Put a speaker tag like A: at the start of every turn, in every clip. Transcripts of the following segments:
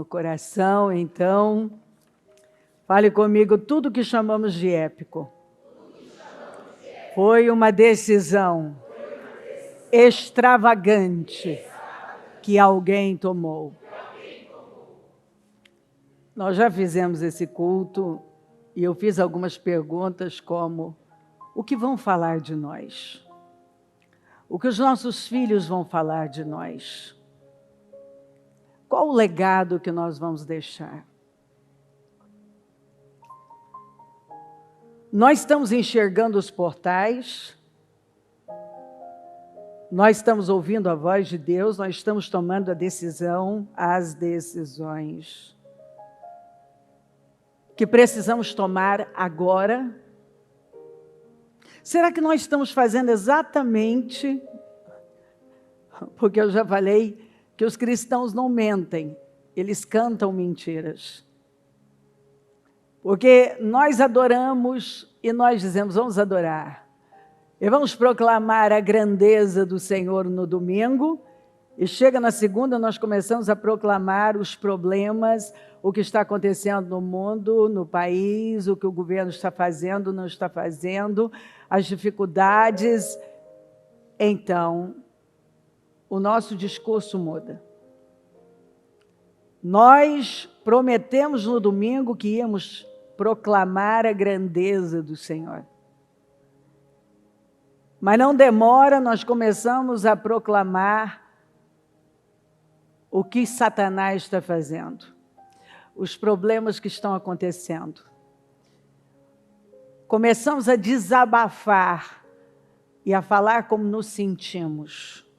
A: no coração, então, fale comigo, tudo que chamamos de épico foi uma decisão extravagante que alguém tomou. Nós já fizemos esse culto e eu fiz algumas perguntas como: o que vão falar de nós? O que os nossos filhos vão falar de nós? Qual o legado que nós vamos deixar? Nós estamos enxergando os portais, nós estamos ouvindo a voz de Deus, nós estamos tomando a decisão, as decisões que precisamos tomar agora. Será que nós estamos fazendo exatamente, porque eu já falei que os cristãos não mentem, eles cantam mentiras. Porque nós adoramos e nós dizemos, vamos adorar. E vamos proclamar a grandeza do Senhor no domingo, e chega na segunda, nós começamos a proclamar os problemas, o que está acontecendo no mundo, no país, o que o governo está fazendo, não está fazendo, as dificuldades. Então, o nosso discurso muda. Nós prometemos no domingo que íamos proclamar a grandeza do Senhor. Mas não demora, nós começamos a proclamar o que Satanás está fazendo, os problemas que estão acontecendo. Começamos a desabafar e a falar como nos sentimos.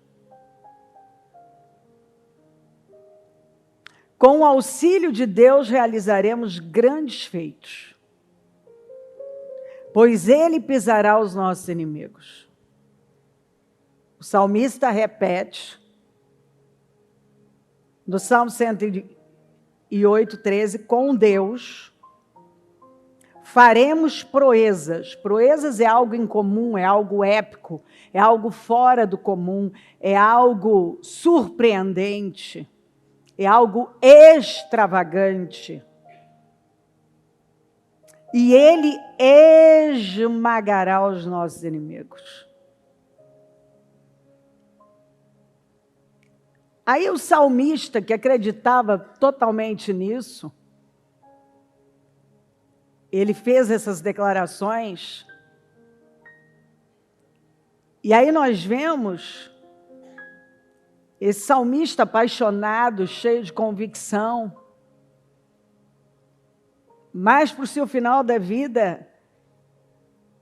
A: Com o auxílio de Deus realizaremos grandes feitos, pois Ele pisará os nossos inimigos. O salmista repete, no Salmo 108, 13, com Deus faremos proezas. Proezas é algo incomum, é algo épico, é algo fora do comum, é algo surpreendente, é algo extravagante. E Ele esmagará os nossos inimigos. Aí o salmista, que acreditava totalmente nisso, ele fez essas declarações, e aí nós vemos esse salmista apaixonado, cheio de convicção, mas para o seu final da vida,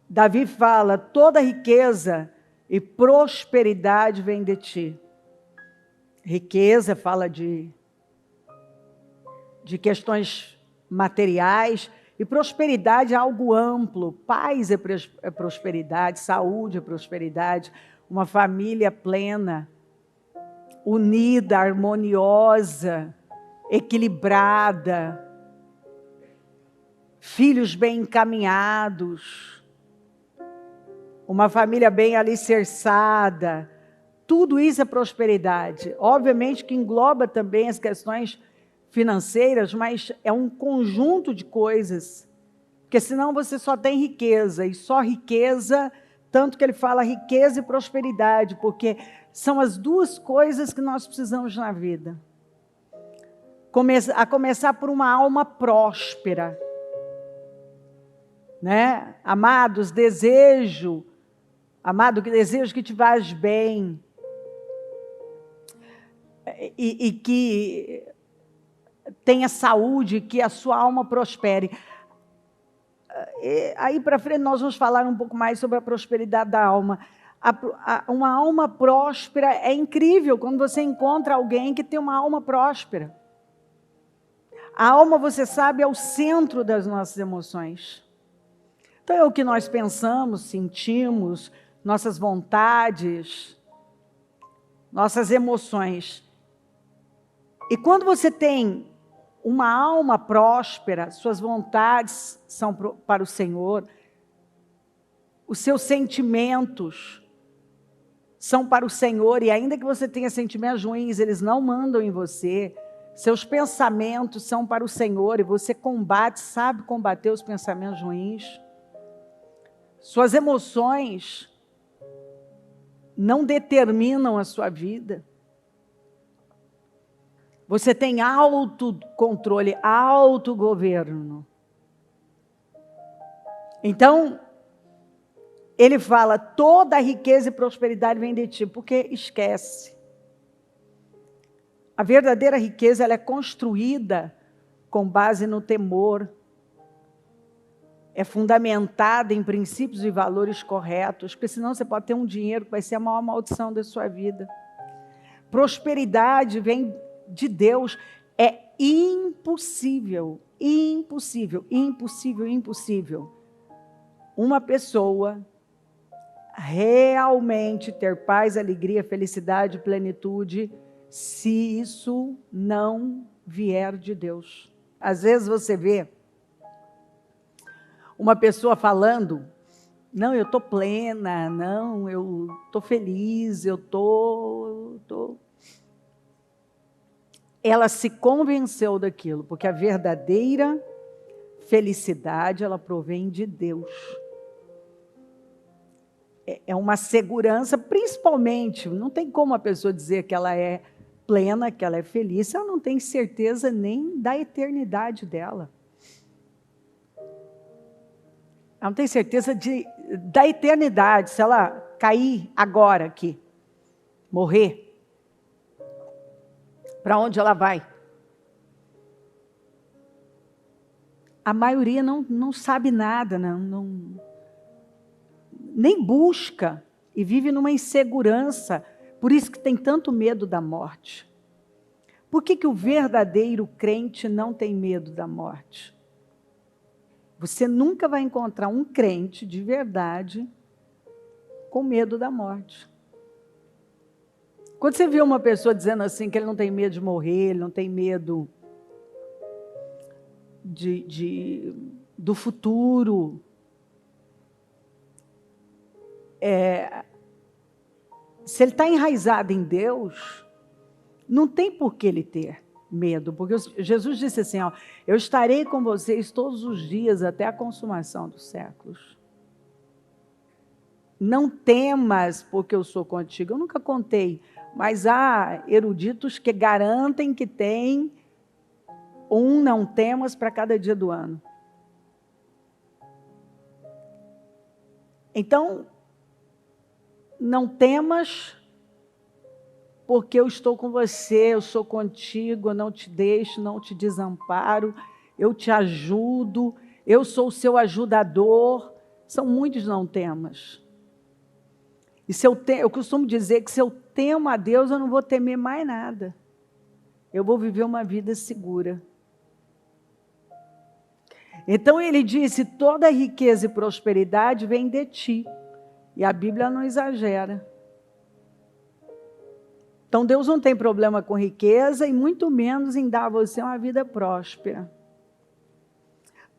A: Davi fala, toda riqueza e prosperidade vem de ti. Riqueza fala de questões materiais, e prosperidade é algo amplo. Paz é prosperidade, saúde é prosperidade, uma família plena, unida, harmoniosa, equilibrada, filhos bem encaminhados, uma família bem alicerçada. Tudo isso é prosperidade. Obviamente que engloba também as questões financeiras, mas é um conjunto de coisas. Porque senão você só tem riqueza, e só riqueza, tanto que ele fala riqueza e prosperidade, porque são as duas coisas que nós precisamos na vida. A começar por uma alma próspera. Né? Amados, desejo que te vás bem, e que tenha saúde, que a sua alma prospere. Aí para frente nós vamos falar um pouco mais sobre a prosperidade da alma. Uma alma próspera é incrível quando você encontra alguém que tem uma alma próspera. A alma, você sabe, é o centro das nossas emoções. Então é o que nós pensamos, sentimos, nossas vontades, nossas emoções. E quando você tem uma alma próspera, suas vontades são para o Senhor, os seus sentimentos são para o Senhor, e ainda que você tenha sentimentos ruins, eles não mandam em você. Seus pensamentos são para o Senhor e você sabe combater os pensamentos ruins. Suas emoções não determinam a sua vida. Você tem autocontrole, autogoverno. Então, ele fala, toda a riqueza e prosperidade vem de ti, porque esquece. A verdadeira riqueza ela é construída com base no temor. É fundamentada em princípios e valores corretos, porque senão você pode ter um dinheiro que vai ser a maior maldição da sua vida. Prosperidade vem de Deus. É impossível uma pessoa realmente ter paz, alegria, felicidade, plenitude, se isso não vier de Deus. Às vezes você vê uma pessoa falando, não, eu estou plena, não, eu estou feliz, eu estou... Ela se convenceu daquilo, porque a verdadeira felicidade, ela provém de Deus. É uma segurança, principalmente, não tem como a pessoa dizer que ela é plena, que ela é feliz, se ela não tem certeza nem da eternidade dela. Ela não tem certeza da eternidade, se ela cair agora aqui, morrer, para onde ela vai? A maioria não sabe nada, nem busca e vive numa insegurança, por isso que tem tanto medo da morte. Por que o verdadeiro crente não tem medo da morte? Você nunca vai encontrar um crente de verdade com medo da morte. Quando você vê uma pessoa dizendo assim que ele não tem medo de morrer, ele não tem medo do futuro, se ele está enraizado em Deus, não tem por que ele ter medo, porque Jesus disse assim, ó, eu estarei com vocês todos os dias até a consumação dos séculos. Não temas porque eu sou contigo. Eu nunca contei, mas há eruditos que garantem que tem um não temas para cada dia do ano. Então, não temas, porque eu estou com você, eu sou contigo, eu não te deixo, não te desamparo, eu te ajudo, eu sou o seu ajudador. São muitos não temas. E eu costumo dizer que se eu temo a Deus, eu não vou temer mais nada. Eu vou viver uma vida segura. Então ele disse, toda riqueza e prosperidade vem de ti. E a Bíblia não exagera. Então Deus não tem problema com riqueza e muito menos em dar a você uma vida próspera.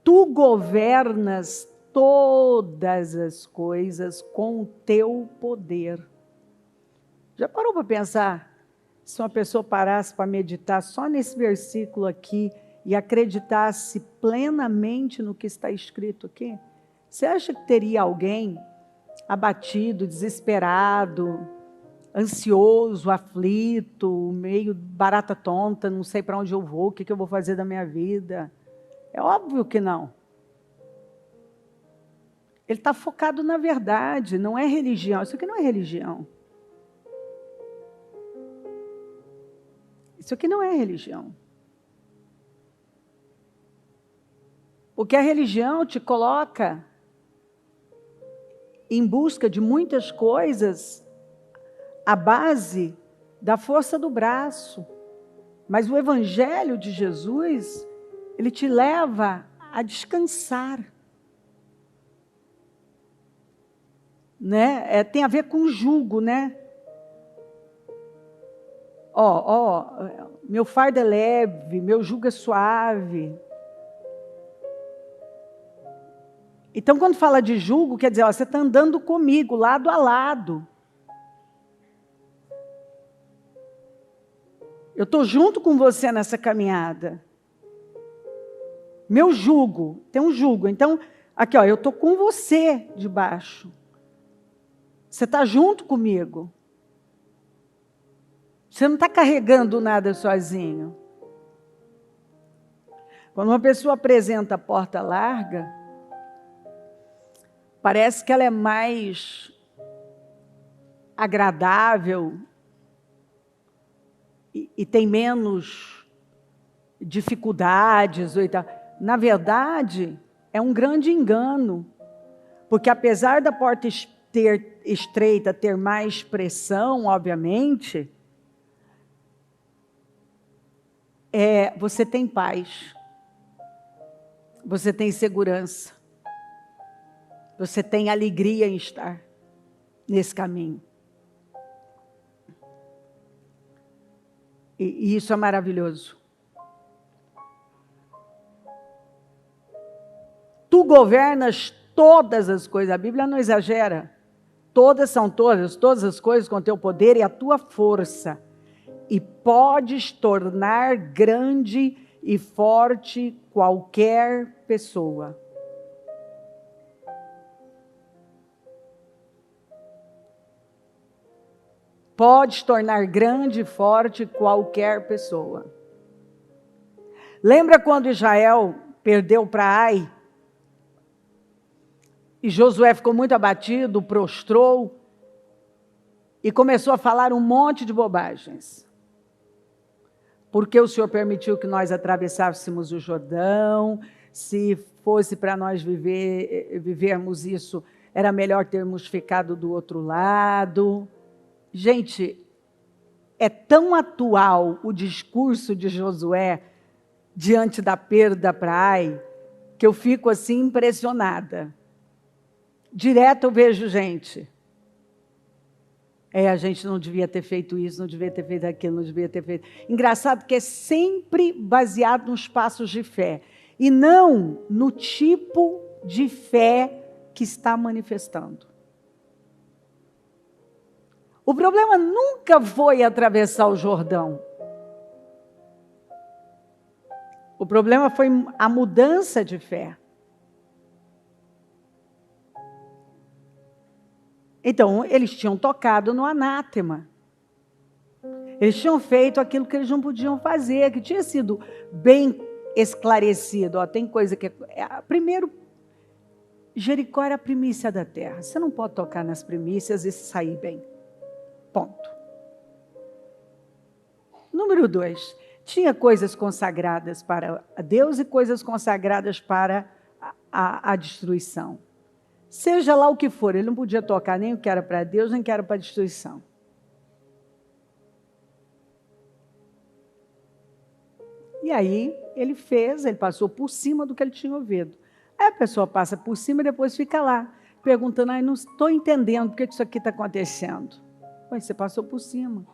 A: Tu governas todas as coisas com o teu poder. Já parou para pensar? Se uma pessoa parasse para meditar só nesse versículo aqui e acreditasse plenamente no que está escrito aqui, você acha que teria alguém abatido, desesperado, ansioso, aflito, meio barata tonta, não sei para onde eu vou, o que eu vou fazer da minha vida? É óbvio que não. Ele está focado na verdade, não é religião. Isso aqui não é religião. Isso aqui não é religião. Porque a religião te coloca em busca de muitas coisas à base da força do braço. Mas o Evangelho de Jesus, ele te leva a descansar. Né? Tem a ver com jugo, né? Meu fardo é leve, meu jugo é suave. Então, quando fala de jugo, quer dizer, você está andando comigo, lado a lado. Eu estou junto com você nessa caminhada. Meu jugo, tem um jugo. Então, aqui, ó, eu estou com você debaixo. Você está junto comigo. Você não está carregando nada sozinho. Quando uma pessoa apresenta a porta larga, parece que ela é mais agradável e tem menos dificuldades. Na verdade, é um grande engano, porque apesar da porta estreita ter mais pressão, obviamente, você tem paz, você tem segurança, você tem alegria em estar nesse caminho. E isso é maravilhoso. Tu governas todas as coisas, a Bíblia não exagera. Todas são todas as coisas com teu poder e a tua força. E podes tornar grande e forte qualquer pessoa. Podes tornar grande e forte qualquer pessoa. Lembra quando Israel perdeu para Ai? E Josué ficou muito abatido, prostrou e começou a falar um monte de bobagens. Porque o Senhor permitiu que nós atravessássemos o Jordão, se fosse para nós vivermos isso, era melhor termos ficado do outro lado. Gente, é tão atual o discurso de Josué diante da perda para Ai, que eu fico assim impressionada. Direto eu vejo gente. A gente não devia ter feito isso, não devia ter feito aquilo, não devia ter feito. Engraçado que é sempre baseado nos passos de fé. E não no tipo de fé que está manifestando. O problema nunca foi atravessar o Jordão. O problema foi a mudança de fé. Então, eles tinham tocado no anátema. Eles tinham feito aquilo que eles não podiam fazer, que tinha sido bem esclarecido. Tem coisa que... Primeiro, Jericó era a primícia da terra. Você não pode tocar nas primícias e sair bem. Ponto. Número 2, tinha coisas consagradas para Deus e coisas consagradas para a destruição. Seja lá o que for, ele não podia tocar nem o que era para Deus, nem o que era para a destruição. E aí, ele passou por cima do que ele tinha ouvido. Aí a pessoa passa por cima e depois fica lá, perguntando, não estou entendendo por que isso aqui está acontecendo. Mas você passou por cima.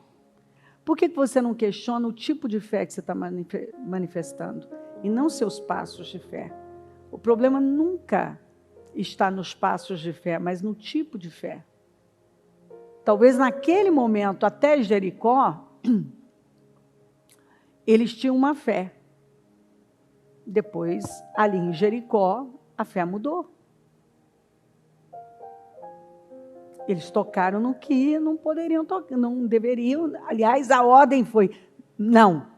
A: Por que você não questiona o tipo de fé que você está manifestando? E não seus passos de fé. O problema nunca está nos passos de fé, mas no tipo de fé. Talvez naquele momento, até Jericó, eles tinham uma fé. Depois, ali em Jericó, a fé mudou. Eles tocaram no que não poderiam tocar, não deveriam. Aliás, a ordem foi, não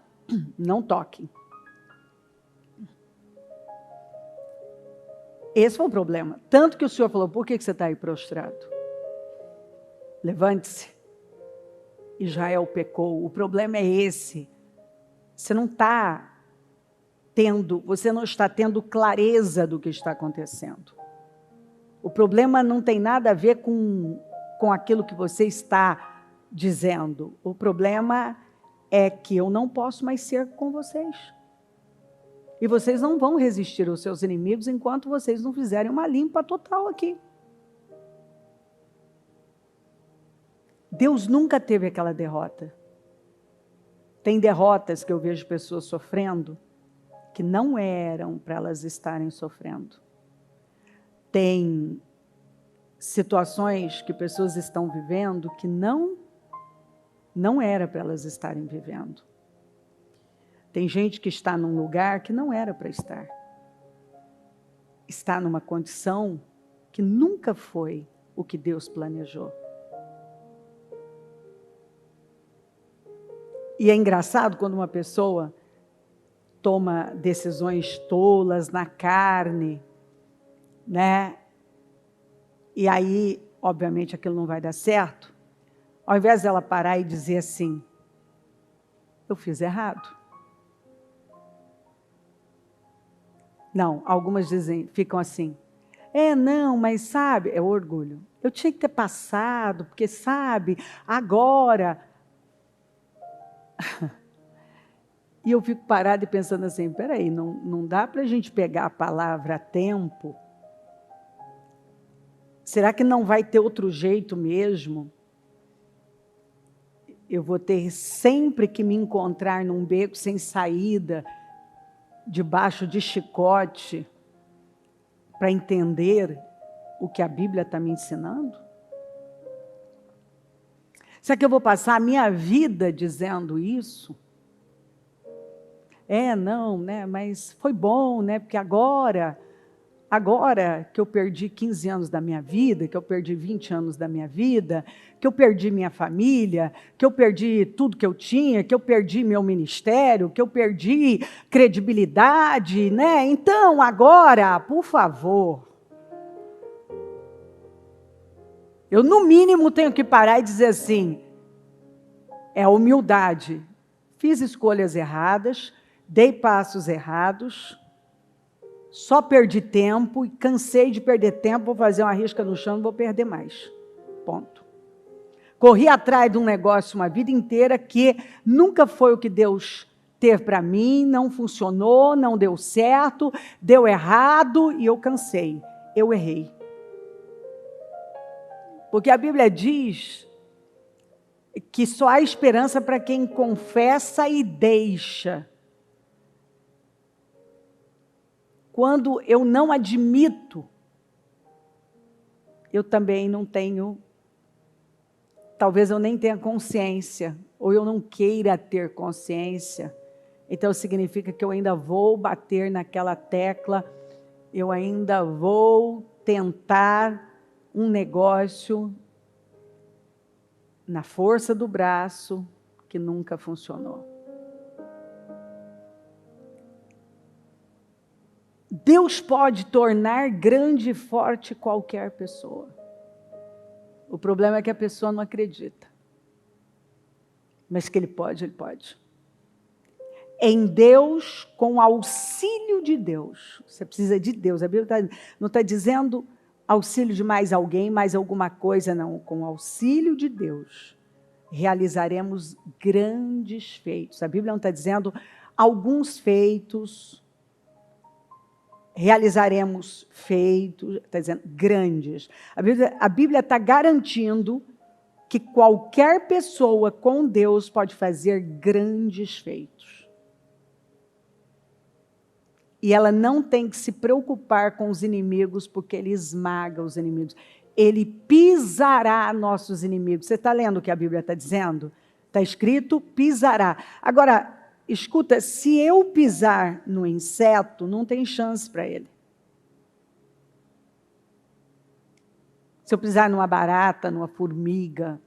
A: toquem. Esse foi o problema. Tanto que o Senhor falou, por que você está aí prostrado? Levante-se. Israel pecou. O problema é esse. Você não está tendo clareza do que está acontecendo. O problema não tem nada a ver com aquilo que você está dizendo. O problema é que eu não posso mais ser com vocês. E vocês não vão resistir aos seus inimigos enquanto vocês não fizerem uma limpa total aqui. Deus nunca teve aquela derrota. Tem derrotas que eu vejo pessoas sofrendo que não eram para elas estarem sofrendo. Tem situações que pessoas estão vivendo que não era para elas estarem vivendo. Tem gente que está num lugar que não era para estar. Está numa condição que nunca foi o que Deus planejou. E é engraçado quando uma pessoa toma decisões tolas na carne, né? E aí, obviamente, aquilo não vai dar certo. Ao invés dela parar e dizer assim, eu fiz errado. Não, algumas ficam assim, não, mas sabe, é orgulho. Eu tinha que ter passado, porque sabe, agora. E eu fico parada e pensando assim, peraí, não dá para a gente pegar a palavra a tempo? Será que não vai ter outro jeito mesmo? Eu vou ter sempre que me encontrar num beco sem saída, debaixo de chicote, para entender o que a Bíblia está me ensinando? Será que eu vou passar a minha vida dizendo isso? Não, né? Mas foi bom, né? Porque agora que eu perdi 15 anos da minha vida, que eu perdi 20 anos da minha vida, que eu perdi minha família, que eu perdi tudo que eu tinha, que eu perdi meu ministério, que eu perdi credibilidade, né? Então, agora, por favor, eu no mínimo tenho que parar e dizer assim, é humildade. Fiz escolhas erradas, dei passos errados, só perdi tempo e cansei de perder tempo, vou fazer uma risca no chão, não vou perder mais. Ponto. Corri atrás de um negócio uma vida inteira que nunca foi o que Deus teve para mim, não funcionou, não deu certo, deu errado e eu cansei, eu errei. Porque a Bíblia diz que só há esperança para quem confessa e deixa. Quando eu não admito, eu também não tenho, talvez eu nem tenha consciência, ou eu não queira ter consciência. Então significa que eu ainda vou bater naquela tecla, eu ainda vou tentar um negócio na força do braço que nunca funcionou. Deus pode tornar grande e forte qualquer pessoa. O problema é que a pessoa não acredita. Mas que Ele pode, Ele pode. Em Deus, com auxílio de Deus. Você precisa de Deus. A Bíblia não está dizendo auxílio de mais alguém, mais alguma coisa, não. Com auxílio de Deus, realizaremos grandes feitos. A Bíblia não está dizendo alguns feitos, realizaremos feitos, está dizendo grandes. A Bíblia está garantindo que qualquer pessoa com Deus pode fazer grandes feitos. E ela não tem que se preocupar com os inimigos, porque Ele esmaga os inimigos. Ele pisará nossos inimigos. Você está lendo o que a Bíblia está dizendo? Está escrito, pisará. Agora, escuta, se eu pisar no inseto, não tem chance para ele. Se eu pisar numa barata, numa formiga.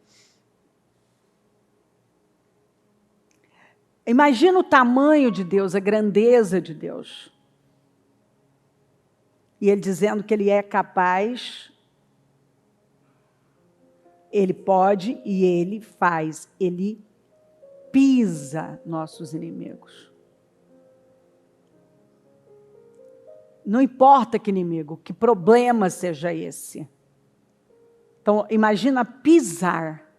A: Imagina o tamanho de Deus, a grandeza de Deus. E Ele dizendo que Ele é capaz, Ele pode e Ele faz. Ele pisa nossos inimigos. Não importa que inimigo, que problema seja esse. Então, imagina pisar,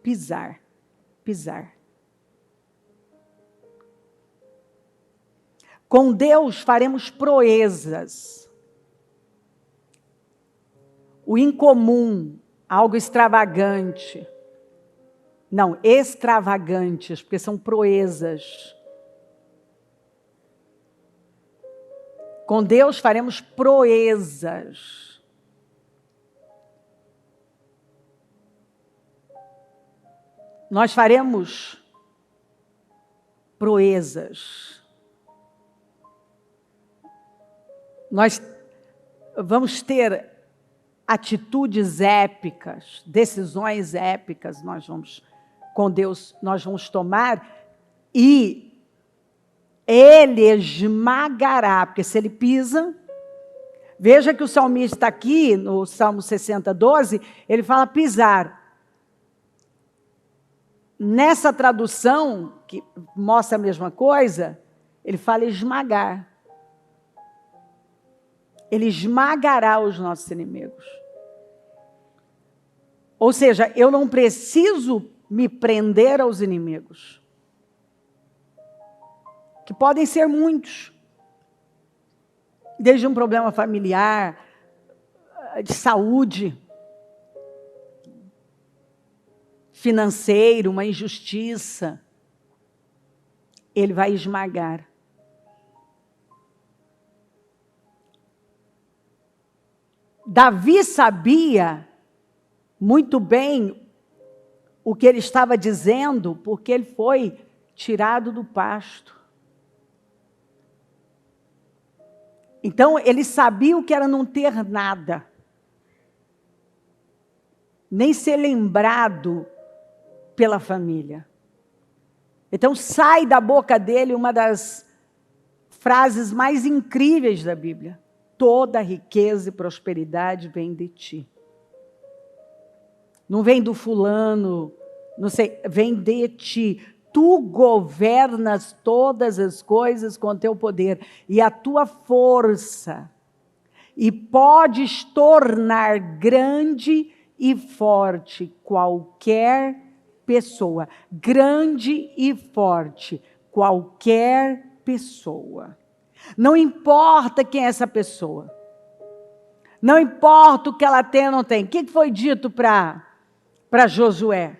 A: pisar, pisar. Com Deus faremos proezas. O incomum, algo extravagante. Não, extravagantes, porque são proezas. Com Deus faremos proezas. Nós faremos proezas. Nós vamos ter atitudes épicas, decisões épicas, com Deus, nós vamos tomar, e Ele esmagará, porque se Ele pisa, veja que o salmista aqui, no Salmo 60, 12, ele fala pisar. Nessa tradução, que mostra a mesma coisa, ele fala esmagar. Ele esmagará os nossos inimigos. Ou seja, eu não preciso me prender aos inimigos, que podem ser muitos, desde um problema familiar, de saúde, financeiro, uma injustiça. Ele vai esmagar. Davi sabia muito bem o que ele estava dizendo, porque ele foi tirado do pasto. Então, ele sabia o que era não ter nada, nem ser lembrado pela família. Então, sai da boca dele uma das frases mais incríveis da Bíblia: toda riqueza e prosperidade vem de ti. Não vem do fulano, não sei, vem de ti. Tu governas todas as coisas com teu poder e a tua força, e podes tornar grande e forte qualquer pessoa. Grande e forte qualquer pessoa. Não importa quem é essa pessoa. Não importa o que ela tem ou não tem. O que foi dito para Josué?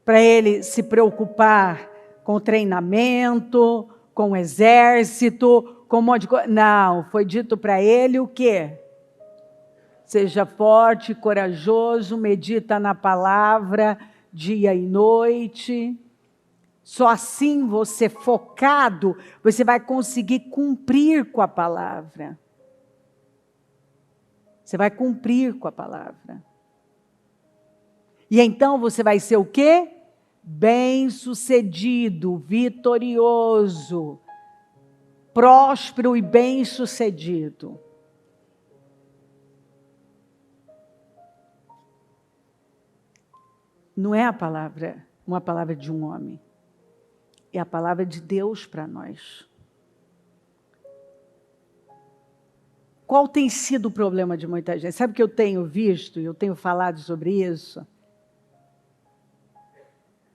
A: Para ele se preocupar com o treinamento, com o exército, com um monte de coisa. Não, foi dito para ele o quê? Seja forte, corajoso, medita na palavra dia e noite. Só assim você focado, você vai conseguir cumprir com a palavra. Você vai cumprir com a palavra. E então você vai ser o quê? Bem-sucedido, vitorioso, próspero e bem-sucedido. Não é uma palavra de um homem. É a palavra de Deus para nós. Qual tem sido o problema de muita gente? Sabe o que eu tenho visto e eu tenho falado sobre isso?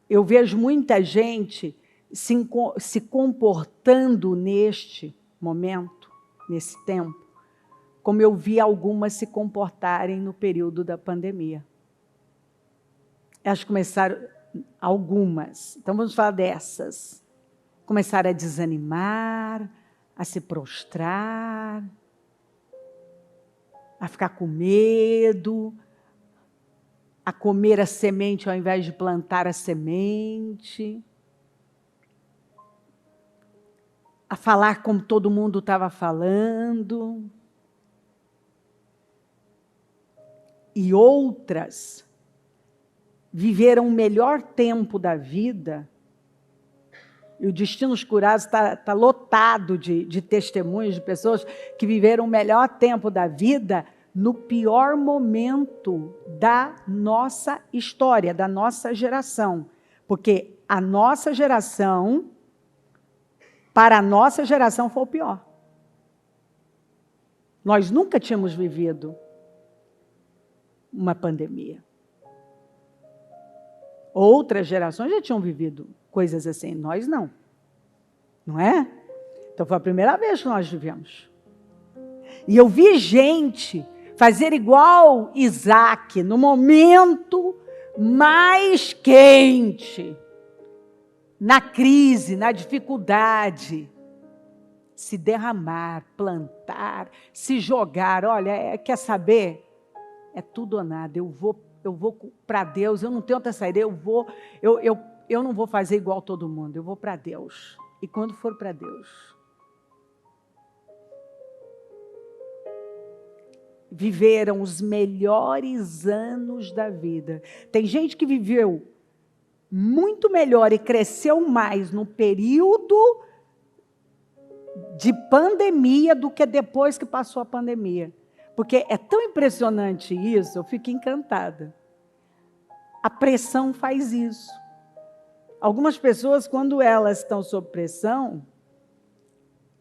A: Eu vejo muita gente se comportando neste momento, nesse tempo, como eu vi algumas se comportarem no período da pandemia. Elas começaram, algumas, então vamos falar dessas, começaram a desanimar, a se prostrar, a ficar com medo, a comer a semente ao invés de plantar a semente, a falar como todo mundo estava falando. E outras viveram o melhor tempo da vida, e o Destinos Curados está lotado de testemunhos de pessoas que viveram o melhor tempo da vida no pior momento da nossa história, da nossa geração. Porque a nossa geração, para a nossa geração, foi o pior. Nós nunca tínhamos vivido uma pandemia. Outras gerações já tinham vivido coisas assim, nós não. Não é? Então foi a primeira vez que nós vivemos. E eu vi gente fazer igual Isaac, no momento mais quente, na crise, na dificuldade, se derramar, plantar, se jogar. Olha, quer saber? É tudo ou nada. Eu vou para Deus, eu não tenho outra saída, eu não vou fazer igual todo mundo, eu vou para Deus. e quando for para Deus. Viveram os melhores anos da vida. Tem gente que viveu muito melhor e cresceu mais no período de pandemia do que depois que passou a pandemia. Porque é tão impressionante isso, eu fico encantada. A pressão faz isso. Algumas pessoas, quando elas estão sob pressão,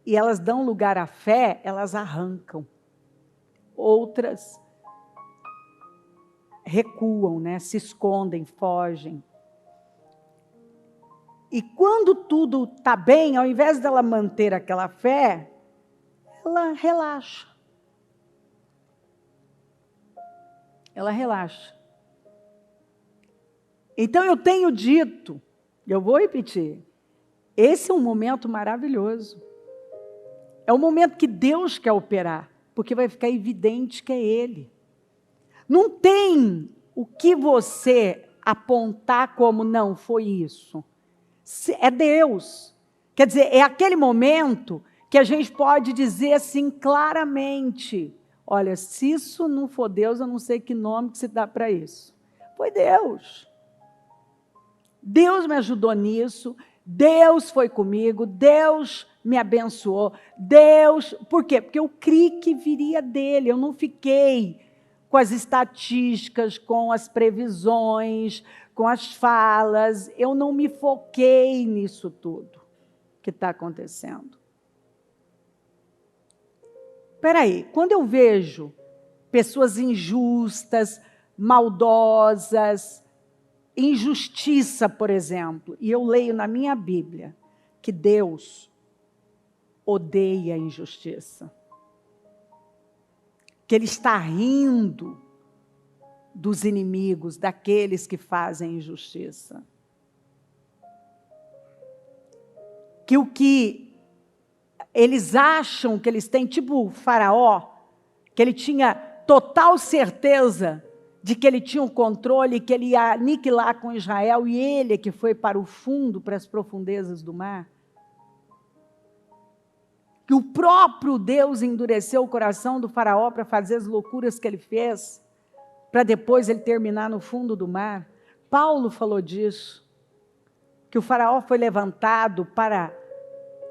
A: e elas dão lugar à fé, elas arrancam. Outras recuam, né? Se escondem, fogem. E quando tudo está bem, ao invés dela manter aquela fé, ela relaxa. Ela relaxa. Então eu tenho dito, eu vou repetir, esse é um momento maravilhoso. É o momento que Deus quer operar, porque vai ficar evidente que é Ele. Não tem o que você apontar como não foi isso. É Deus. Quer dizer, é aquele momento que a gente pode dizer assim claramente, olha, se isso não for Deus, eu não sei que nome que se dá para isso. Foi Deus. Deus me ajudou nisso, Deus foi comigo, Deus me abençoou, Deus... Por quê? Porque eu criei que viria dele, eu não fiquei com as estatísticas, com as previsões, com as falas, eu não me foquei nisso tudo que está acontecendo. Espera aí, quando eu vejo pessoas injustas, maldosas, injustiça, por exemplo, e eu leio na minha Bíblia que Deus odeia a injustiça, que Ele está rindo dos inimigos, daqueles que fazem injustiça. Que o que eles acham que eles têm, tipo o Faraó, que ele tinha total certeza de que ele tinha o controle, que ele ia aniquilar com Israel, e ele que foi para o fundo, para as profundezas do mar. Que o próprio Deus endureceu o coração do Faraó para fazer as loucuras que ele fez, para depois ele terminar no fundo do mar. Paulo falou disso, que o Faraó foi levantado para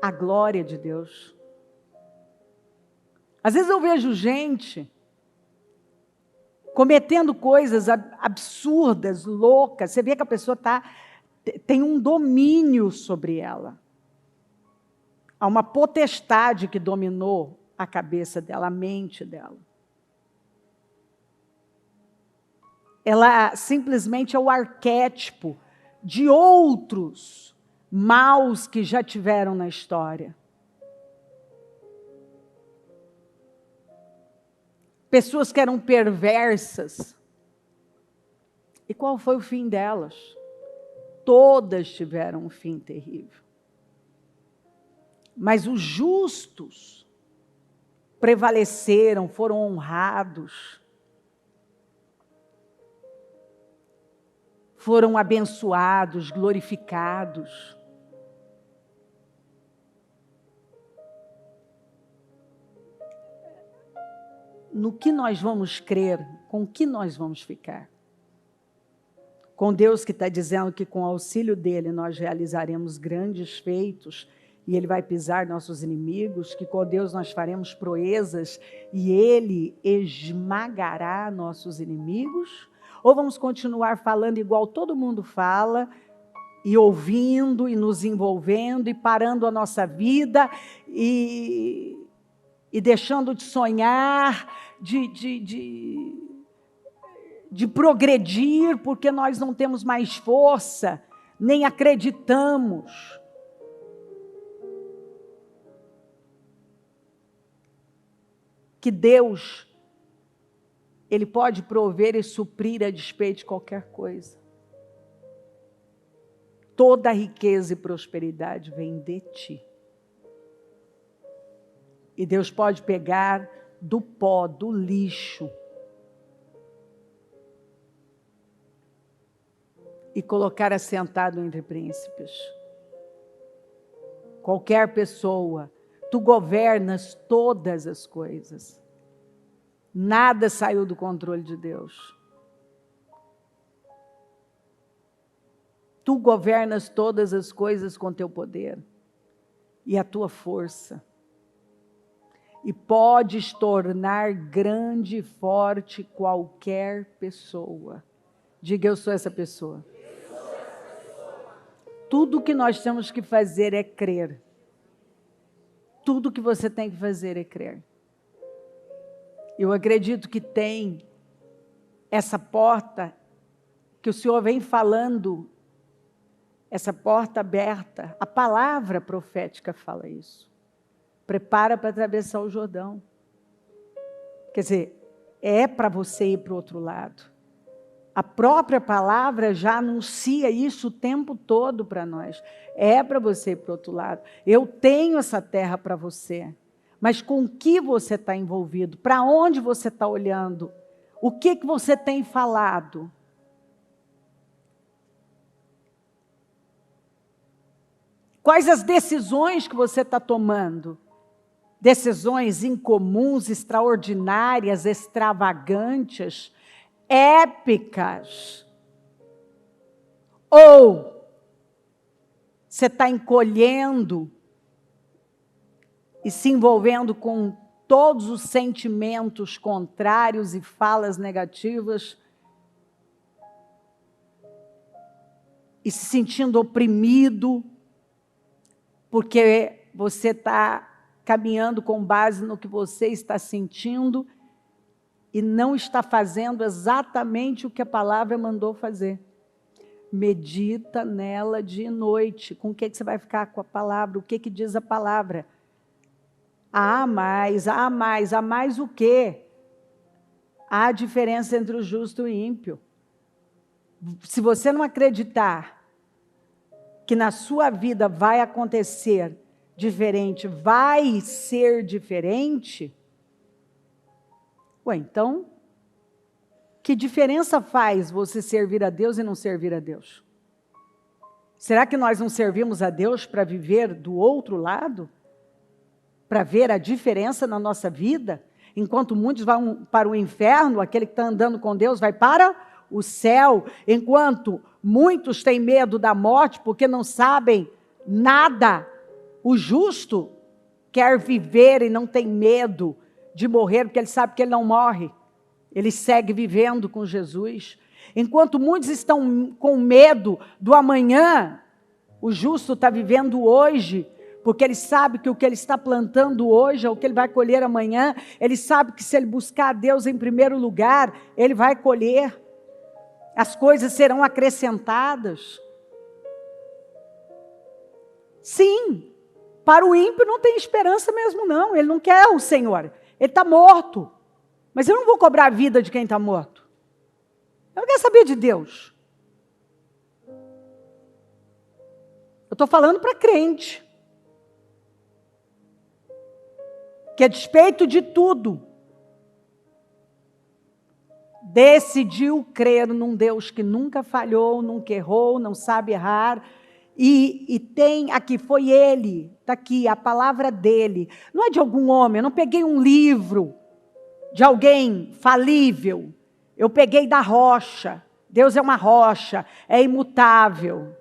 A: a glória de Deus. Às vezes eu vejo gente cometendo coisas absurdas, loucas. Você vê que a pessoa tem um domínio sobre ela. Há uma potestade que dominou a cabeça dela, a mente dela. Ela simplesmente é o arquétipo de outros maus que já tiveram na história. Pessoas que eram perversas. E qual foi o fim delas? Todas tiveram um fim terrível. Mas os justos prevaleceram, foram honrados, foram abençoados, glorificados. No que nós vamos crer, com o que nós vamos ficar? Com Deus que está dizendo que com o auxílio dele nós realizaremos grandes feitos e ele vai pisar nossos inimigos, que com Deus nós faremos proezas e ele esmagará nossos inimigos? Ou vamos continuar falando igual todo mundo fala, e ouvindo, e nos envolvendo, e parando a nossa vida, e deixando de sonhar, de progredir, porque nós não temos mais força, nem acreditamos. Que Deus, Ele pode prover e suprir a despeito de qualquer coisa. Toda a riqueza e prosperidade vem de ti. E Deus pode pegar do pó, do lixo, e colocar assentado entre príncipes. qualquer pessoa. Tu governas todas as coisas. Nada saiu do controle de Deus. Tu governas todas as coisas com teu poder e a tua força. E podes tornar grande e forte qualquer pessoa. Diga, eu sou essa pessoa. Tudo que nós temos que fazer é crer. Tudo que você tem que fazer é crer. Eu acredito que tem essa porta que o Senhor vem falando, essa porta aberta. A palavra profética fala isso. Prepara para atravessar o Jordão. Quer dizer, é para você ir para o outro lado. A própria palavra já anuncia isso o tempo todo para nós. É para você ir para o outro lado. Eu tenho essa terra para você. Mas com o que você está envolvido? Para onde você está olhando? O que você tem falado? Quais as decisões que você está tomando? Decisões incomuns, extraordinárias, extravagantes, épicas. Ou você está encolhendo e se envolvendo com todos os sentimentos contrários e falas negativas e se sentindo oprimido porque você está caminhando com base no que você está sentindo e não está fazendo exatamente o que a palavra mandou fazer. Medita nela dia e noite. Com o que você vai ficar com a palavra? O que diz a palavra? Há mais o quê? Há a diferença entre o justo e o ímpio. Se você não acreditar que na sua vida vai acontecer diferente, vai ser diferente, então, que diferença faz você servir a Deus e não servir a Deus? Será que nós não servimos a Deus para viver do outro lado? Para ver a diferença na nossa vida? Enquanto muitos vão para o inferno, aquele que está andando com Deus vai para o céu. Enquanto muitos têm medo da morte porque não sabem nada, o justo quer viver e não tem medo de morrer, porque ele sabe que ele não morre. Ele segue vivendo com Jesus. Enquanto muitos estão com medo do amanhã, o justo está vivendo hoje, porque ele sabe que o que ele está plantando hoje é o que ele vai colher amanhã. Ele sabe que se ele buscar a Deus em primeiro lugar, ele vai colher. As coisas serão acrescentadas. Sim, para o ímpio não tem esperança mesmo não. Ele não quer o Senhor. Ele está morto. Mas eu não vou cobrar a vida de quem está morto. Eu não quero saber de Deus. Eu estou falando para crente. Que a despeito de tudo, decidiu crer num Deus que nunca falhou, nunca errou, não sabe errar. E tem aqui, foi Ele, está aqui, a palavra dEle. Não é de algum homem, eu não peguei um livro de alguém falível. Eu peguei da rocha. Deus é uma rocha, é imutável.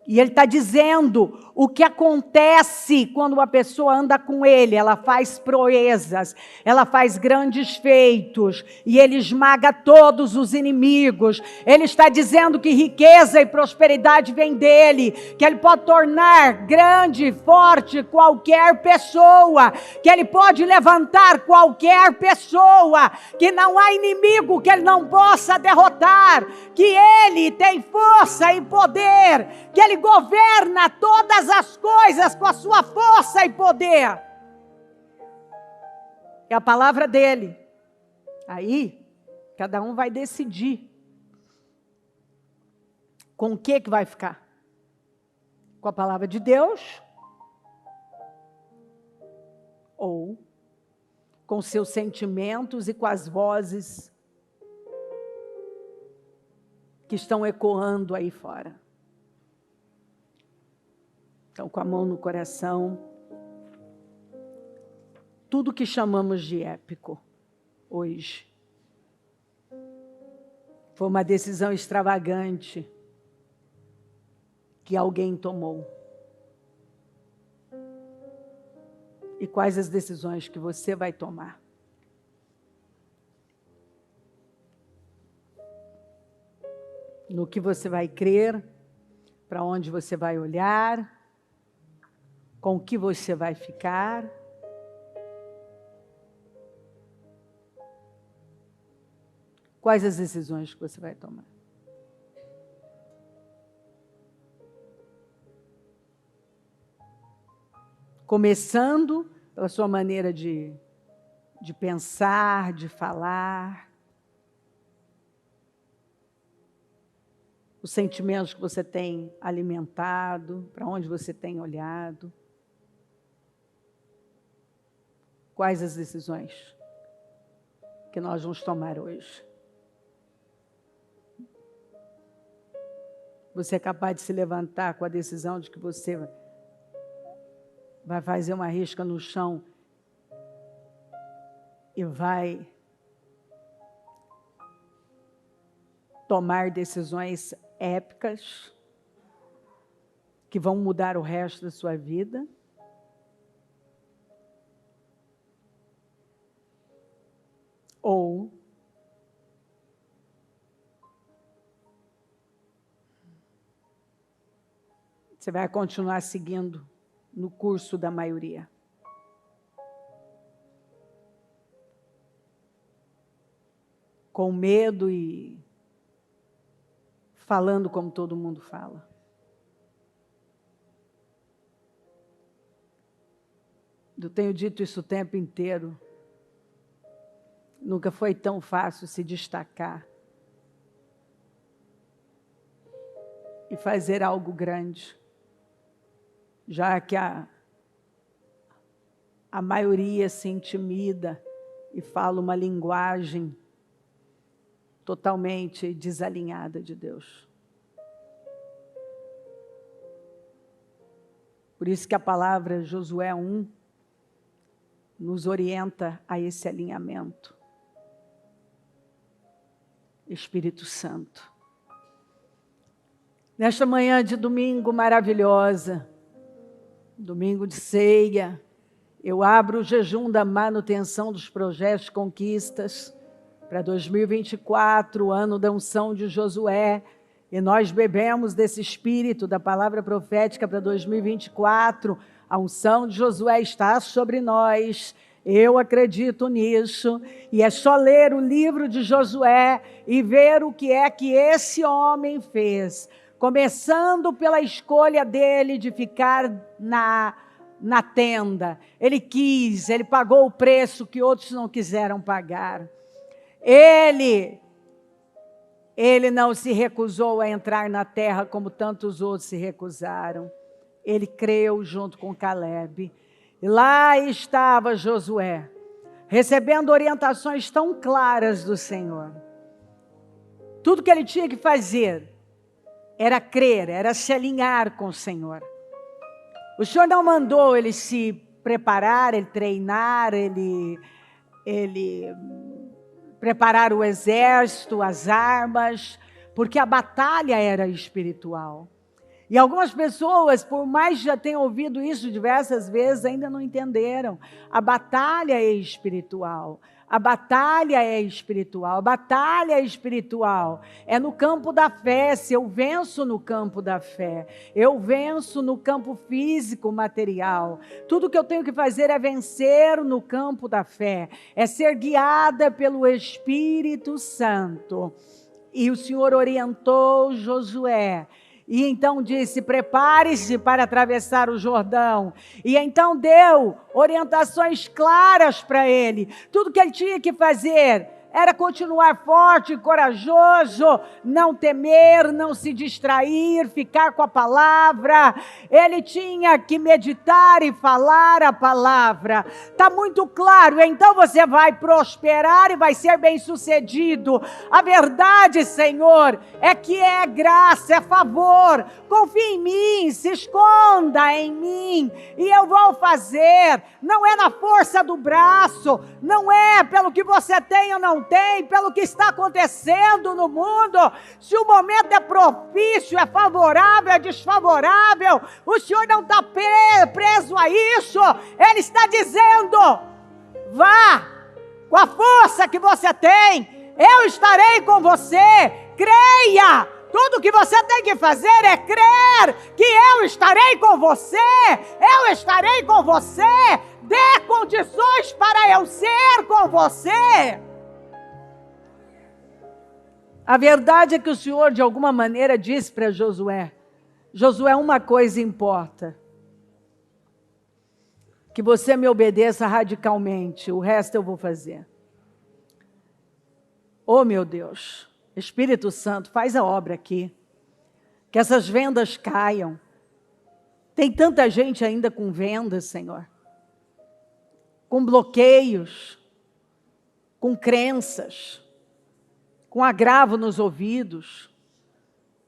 A: E Ele está dizendo o que acontece quando uma pessoa anda com Ele. Ela faz proezas, ela faz grandes feitos, e Ele esmaga todos os inimigos. Ele está dizendo que riqueza e prosperidade vem dEle, que Ele pode tornar grande e forte qualquer pessoa, que Ele pode levantar qualquer pessoa, que não há inimigo que Ele não possa derrotar, que Ele tem força e poder, que Ele governa todas as coisas com a sua força e poder. É a palavra dEle. Aí, cada um vai decidir com o que vai ficar. Com a palavra de Deus ou com seus sentimentos e com as vozes que estão ecoando aí fora. Então, com a mão no coração, tudo que chamamos de épico hoje foi uma decisão extravagante que alguém tomou. E quais as decisões que você vai tomar? No que você vai crer, para onde você vai olhar, com o que você vai ficar. Quais as decisões que você vai tomar? Começando pela sua maneira de pensar, de falar, os sentimentos que você tem alimentado, para onde você tem olhado. Quais as decisões que nós vamos tomar hoje? Você é capaz de se levantar com a decisão de que você vai fazer uma risca no chão e vai tomar decisões épicas que vão mudar o resto da sua vida? Ou você vai continuar seguindo no curso da maioria? Com medo e falando como todo mundo fala. Eu tenho dito isso o tempo inteiro. Nunca foi tão fácil se destacar e fazer algo grande, já que a maioria se intimida e fala uma linguagem totalmente desalinhada de Deus. Por isso que a palavra Josué 1 nos orienta a esse alinhamento. Espírito Santo. Nesta manhã de domingo maravilhosa, domingo de ceia, eu abro o jejum da manutenção dos projetos conquistas para 2024, o ano da unção de Josué, e nós bebemos desse espírito da palavra profética para 2024. A unção de Josué está sobre nós. Eu acredito nisso, e é só ler o livro de Josué e ver o que é que esse homem fez, começando pela escolha dele de ficar na tenda. Ele quis, ele pagou o preço que outros não quiseram pagar. Ele não se recusou a entrar na terra como tantos outros se recusaram. Ele creu junto com Calebe. E lá estava Josué, recebendo orientações tão claras do Senhor. Tudo que ele tinha que fazer era crer, era se alinhar com o Senhor. O Senhor não mandou ele se preparar, ele treinar, ele preparar o exército, as armas, porque a batalha era espiritual. E algumas pessoas, por mais que já tenham ouvido isso diversas vezes, ainda não entenderam. A batalha é espiritual. A batalha é espiritual. A batalha é espiritual. É no campo da fé. Se eu venço no campo da fé, eu venço no campo físico, material. Tudo que eu tenho que fazer é vencer no campo da fé. É ser guiada pelo Espírito Santo. E o Senhor orientou Josué. E então disse, prepare-se para atravessar o Jordão. E então deu orientações claras para ele. Tudo que ele tinha que fazer era continuar forte e corajoso, não temer, não se distrair, ficar com a palavra. Ele tinha que meditar e falar a palavra. Está muito claro, então você vai prosperar e vai ser bem-sucedido. A verdade, Senhor, é que é graça, é favor. Confie em mim, se esconda em mim e eu vou fazer. Não é na força do braço, não é pelo que você tem ou não tem, pelo que está acontecendo no mundo. Se o momento é propício, é favorável, é desfavorável, o Senhor não está preso a isso. Ele está dizendo: vá com a força que você tem, eu estarei com você. Creia. Tudo que você tem que fazer é crer que eu estarei com você. Eu estarei com você. Dê condições para eu ser com você. A verdade é que o Senhor, de alguma maneira, disse para Josué: Josué, uma coisa importa, que você me obedeça radicalmente, o resto eu vou fazer. Oh, meu Deus, Espírito Santo, faz a obra aqui, que essas vendas caiam. Tem tanta gente ainda com vendas, Senhor, com bloqueios, com crenças, com agravo nos ouvidos,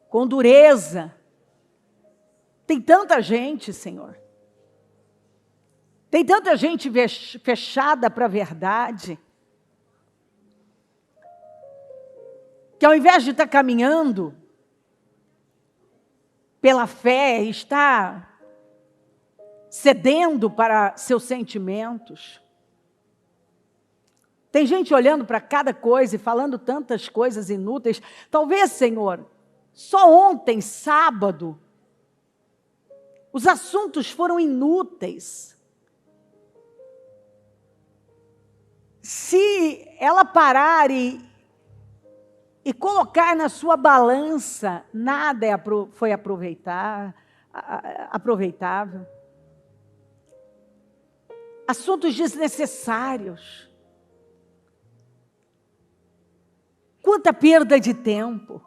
A: com dureza. Tem tanta gente, Senhor. Tem tanta gente fechada para a verdade, que ao invés de estar caminhando pela fé, está cedendo para seus sentimentos. Tem gente olhando para cada coisa e falando tantas coisas inúteis. Talvez, Senhor, só ontem, sábado, os assuntos foram inúteis. Se ela parar e colocar na sua balança, nada foi aproveitável. Assuntos desnecessários. Quanta perda de tempo,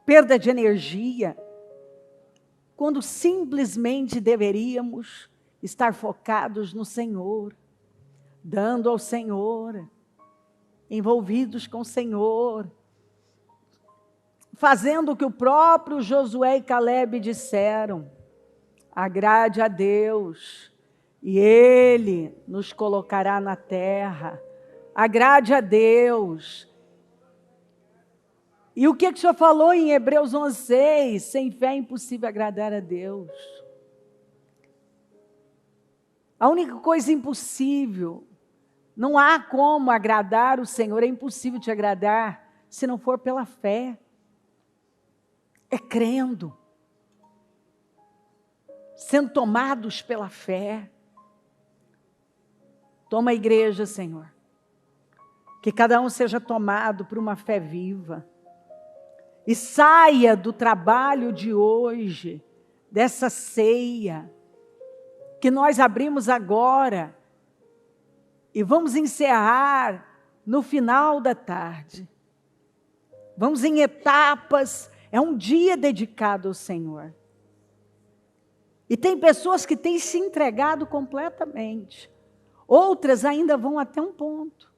A: perda de energia, quando simplesmente deveríamos estar focados no Senhor, dando ao Senhor, envolvidos com o Senhor, fazendo o que o próprio Josué e Caleb disseram: agrade a Deus, e Ele nos colocará na terra. Agrade a Deus. E o que o Senhor falou em Hebreus 11:6? Sem fé é impossível agradar a Deus. A única coisa impossível, não há como agradar o Senhor, é impossível te agradar se não for pela fé. É crendo, sendo tomados pela fé. Toma a igreja, Senhor, que cada um seja tomado por uma fé viva, e saia do trabalho de hoje, dessa ceia, que nós abrimos agora, e vamos encerrar no final da tarde. Vamos em etapas. É um dia dedicado ao Senhor. E tem pessoas que têm se entregado completamente. Outras ainda vão até um ponto.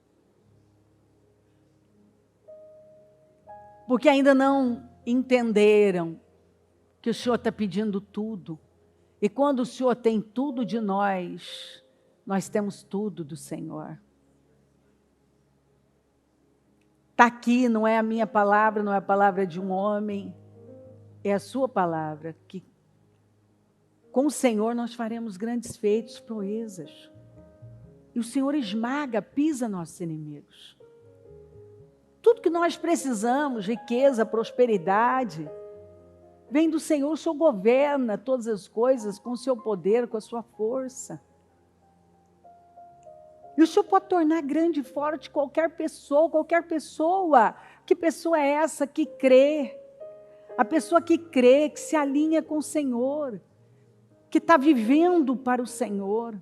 A: Porque ainda não entenderam que o Senhor está pedindo tudo. E quando o Senhor tem tudo de nós, nós temos tudo do Senhor. Está aqui, não é a minha palavra, não é a palavra de um homem, é a sua palavra, que com o Senhor nós faremos grandes feitos, proezas. E o Senhor esmaga, pisa nossos inimigos. Tudo que nós precisamos, riqueza, prosperidade, vem do Senhor. O Senhor governa todas as coisas com o seu poder, com a sua força. E o Senhor pode tornar grande e forte qualquer pessoa, qualquer pessoa. Que pessoa é essa que crê? A pessoa que crê, que se alinha com o Senhor, que está vivendo para o Senhor.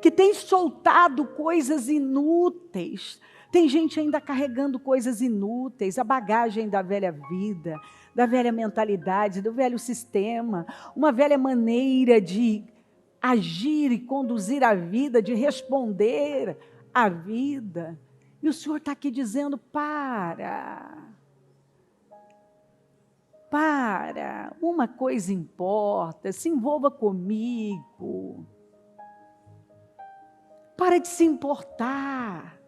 A: que tem soltado coisas inúteis. Tem gente ainda carregando coisas inúteis, a bagagem da velha vida, da velha mentalidade, do velho sistema, uma velha maneira de agir e conduzir a vida, de responder à vida. E o Senhor está aqui dizendo: para, uma coisa importa, se envolva comigo. Para de se importar.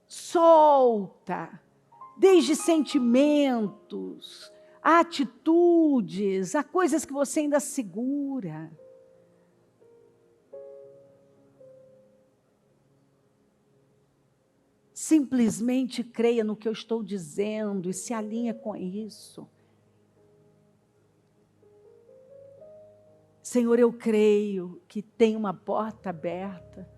A: Solta, desde sentimentos, a atitudes, a coisas que você ainda segura. Simplesmente creia no que eu estou dizendo e se alinha com isso. Senhor, eu creio que tem uma porta aberta.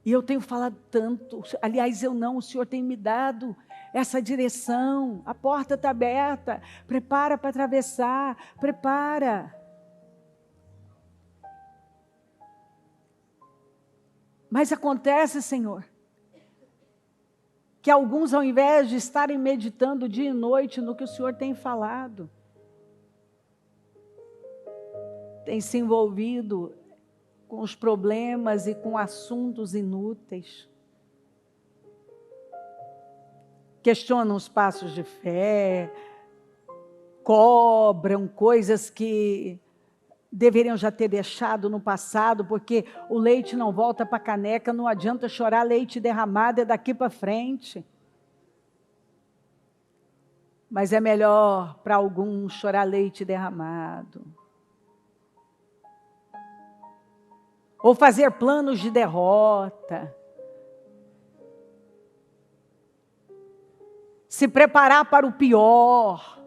A: E eu tenho falado tanto, aliás, o Senhor tem me dado essa direção. A porta está aberta, prepara para atravessar, prepara. Mas acontece, Senhor, que alguns, ao invés de estarem meditando dia e noite no que o Senhor tem falado, têm se envolvido com os problemas e com assuntos inúteis. Questionam os passos de fé, cobram coisas que deveriam já ter deixado no passado, porque o leite não volta para a caneca, não adianta chorar leite derramado, é daqui para frente. Mas é melhor para alguns chorar leite derramado. Ou fazer planos de derrota. Se preparar para o pior.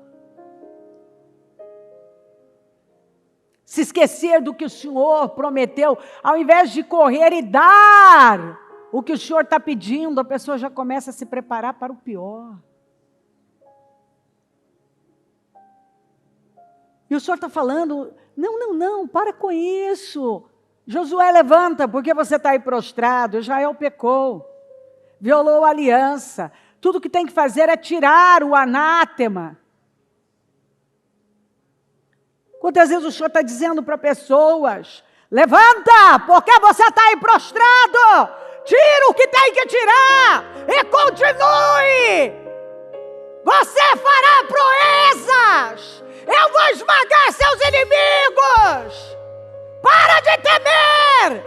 A: Se esquecer do que o Senhor prometeu, ao invés de correr e dar o que o Senhor está pedindo, a pessoa já começa a se preparar para o pior. E o Senhor está falando: não, para com isso. Josué, levanta, porque você está aí prostrado. Israel pecou, violou a aliança. Tudo que tem que fazer é tirar o anátema. Quantas vezes o Senhor está dizendo para pessoas: levanta, porque você está aí prostrado. Tira o que tem que tirar e continue. Você fará proezas. Eu vou esmagar seus inimigos. Para de temer!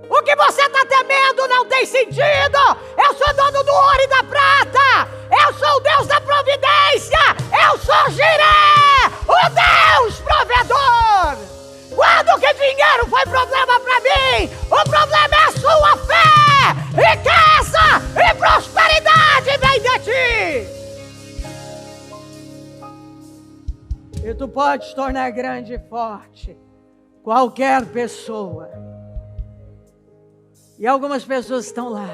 A: O que você está temendo não tem sentido! Eu sou dono do ouro e da prata! Eu sou o Deus da providência! Eu sou Jiré, o Deus provedor! Quando que dinheiro foi problema para mim? O problema é a sua fé! Riqueza e prosperidade vem de ti! E tu podes tornar grande e forte qualquer pessoa. E algumas pessoas estão lá,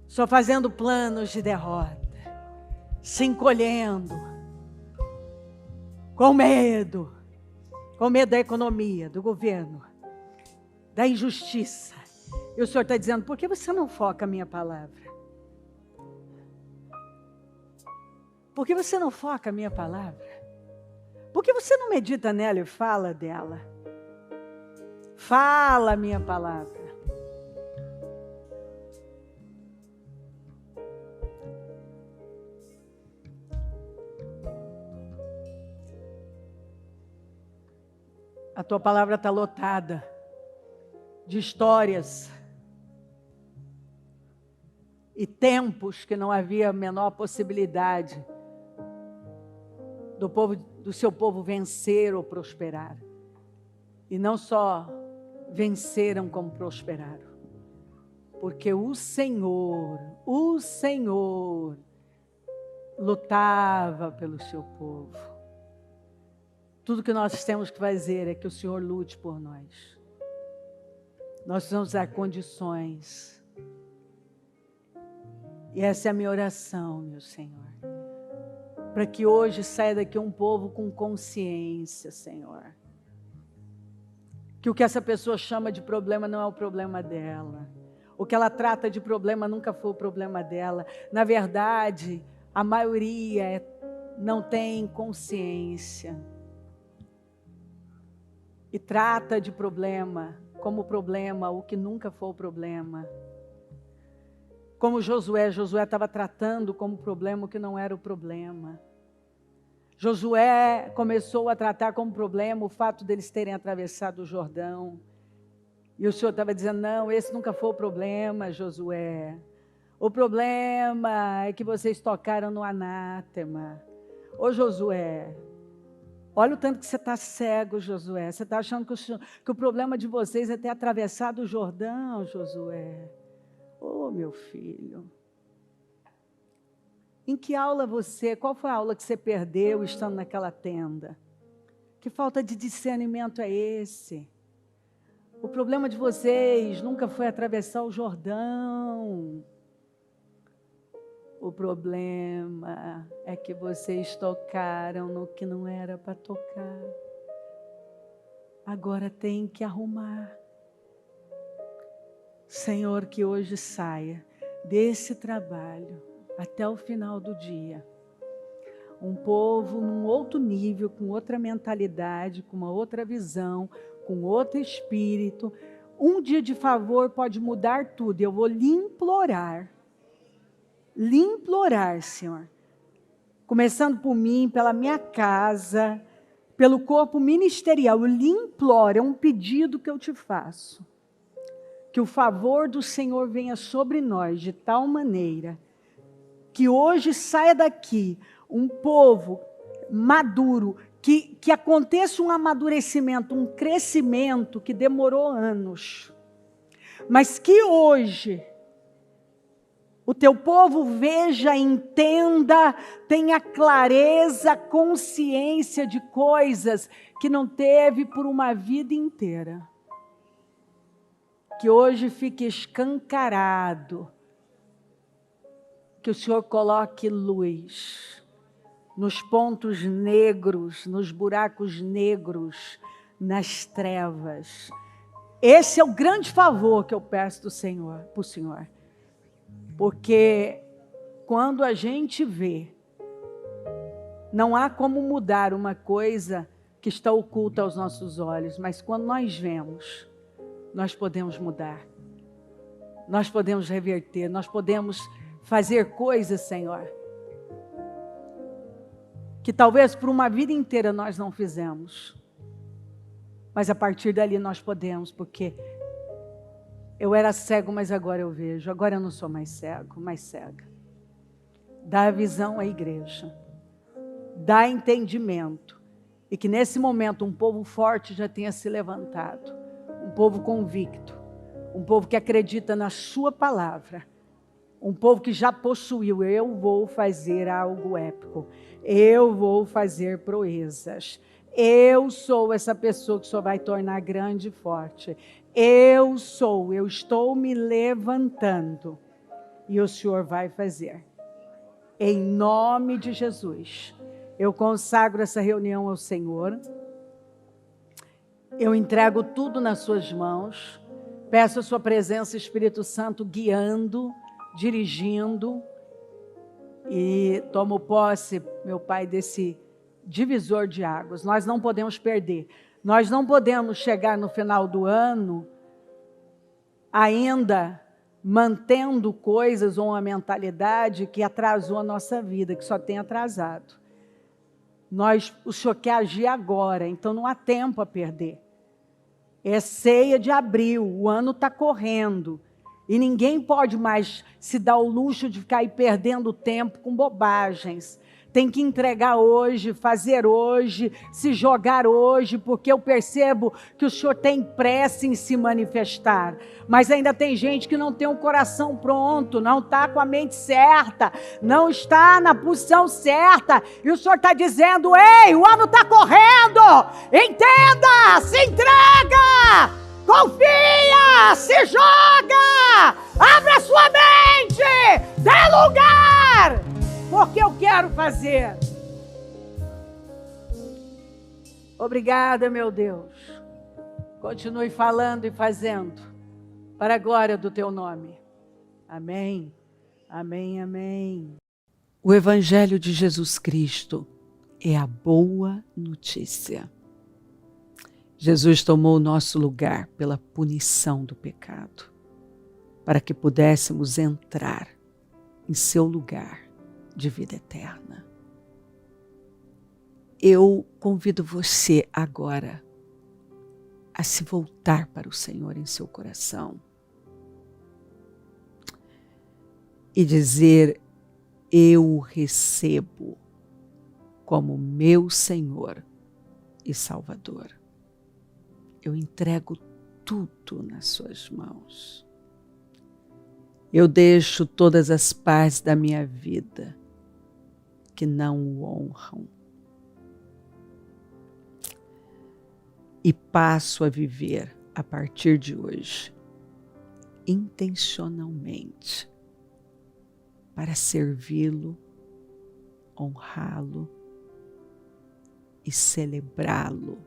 A: só fazendo planos de derrota, se encolhendo, com medo da economia, do governo, da injustiça. E o Senhor está dizendo: por que você não foca a minha palavra? Por que você não foca a minha palavra? Por que você não medita nela e fala dela? Fala a minha palavra. A tua palavra está lotada de histórias e tempos que não havia a menor possibilidade do seu povo vencer ou prosperar. E não só venceram, como prosperaram. Porque o Senhor lutava pelo seu povo. Tudo que nós temos que fazer é que o Senhor lute por nós. Nós precisamos dar condições. E essa é a minha oração, meu Senhor. para que hoje saia daqui um povo com consciência, Senhor. Que o que essa pessoa chama de problema não é o problema dela. O que ela trata de problema nunca foi o problema dela. Na verdade, a maioria não tem consciência. E trata de problema como problema, o que nunca foi o problema. Como Josué estava tratando como problema o que não era o problema. Josué começou a tratar como problema o fato deles terem atravessado o Jordão. E o Senhor estava dizendo, não, esse nunca foi o problema, Josué. O problema é que vocês tocaram no anátema. Ô Josué, olha o tanto que você está cego, Josué. Você está achando que o problema de vocês é ter atravessado o Jordão, Josué. Ô meu filho. Em que aula qual foi a aula que você perdeu estando naquela tenda? Que falta de discernimento é esse? O problema de vocês nunca foi atravessar o Jordão. O problema é que vocês tocaram no que não era para tocar. Agora tem que arrumar. Senhor, que hoje saia desse trabalho até o final do dia. Um povo num outro nível, com outra mentalidade, com uma outra visão, com outro espírito. Um dia de favor pode mudar tudo. Eu vou lhe implorar, Senhor. Começando por mim, pela minha casa, pelo corpo ministerial. Eu lhe imploro, é um pedido que eu te faço. Que o favor do Senhor venha sobre nós de tal maneira que hoje saia daqui um povo maduro, que aconteça um amadurecimento, um crescimento que demorou anos, mas que hoje o teu povo veja, entenda, tenha clareza, consciência de coisas que não teve por uma vida inteira. Que hoje fique escancarado, que o Senhor coloque luz nos pontos negros, nos buracos negros, nas trevas. Esse é o grande favor que eu peço do Senhor, para o Senhor. Porque quando a gente vê, não há como mudar uma coisa que está oculta aos nossos olhos, mas quando nós vemos, nós podemos mudar, nós podemos reverter, nós podemos fazer coisas, Senhor, que talvez por uma vida inteira nós não fizemos, mas a partir dali nós podemos, porque eu era cego, mas agora eu vejo, agora eu não sou mais cego, mais cega. Dá a visão à igreja, dá entendimento, e que nesse momento um povo forte já tenha se levantado, um povo convicto, um povo que acredita na sua palavra, um povo que já possuiu, eu vou fazer algo épico, eu vou fazer proezas, eu sou essa pessoa que só vai tornar grande e forte, eu estou me levantando, e o Senhor vai fazer, em nome de Jesus. Eu consagro essa reunião ao Senhor, eu entrego tudo nas suas mãos, peço a sua presença, Espírito Santo, guiando, dirigindo, e tomo posse, meu Pai, desse divisor de águas. Nós não podemos perder, nós não podemos chegar no final do ano ainda mantendo coisas ou uma mentalidade que atrasou a nossa vida, que só tem atrasado. O Senhor quer agir agora, então não há tempo a perder. É ceia de abril, o ano está correndo. E ninguém pode mais se dar o luxo de ficar aí perdendo tempo com bobagens. Tem que entregar hoje, fazer hoje, se jogar hoje, porque eu percebo que o Senhor tem pressa em se manifestar. Mas ainda tem gente que não tem um coração pronto, não está com a mente certa, não está na posição certa. E o Senhor está dizendo, ei, o ano está correndo, entenda, se entrega, confia, se joga, abre a sua mente, dê lugar. Porque eu quero fazer Obrigada, meu Deus. Continue falando e fazendo, para a glória do teu nome. Amém, amém, amém. O Evangelho de Jesus Cristo é a boa notícia. Jesus tomou o nosso lugar pela punição do pecado, para que pudéssemos entrar em seu lugar de vida eterna. Eu convido você agora a se voltar para o Senhor em seu coração e dizer: eu o recebo como meu Senhor e Salvador. Eu entrego tudo nas suas mãos. Eu deixo todas as partes da minha vida que não o honram e passo a viver a partir de hoje intencionalmente para servi-lo, honrá-lo e celebrá-lo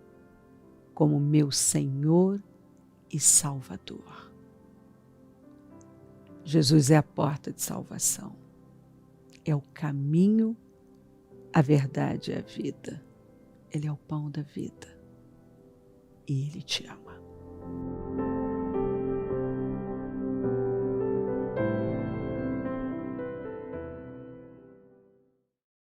A: como meu Senhor e Salvador. Jesus é a porta de salvação, é o caminho, a verdade e a vida. Ele é o pão da vida e Ele te ama.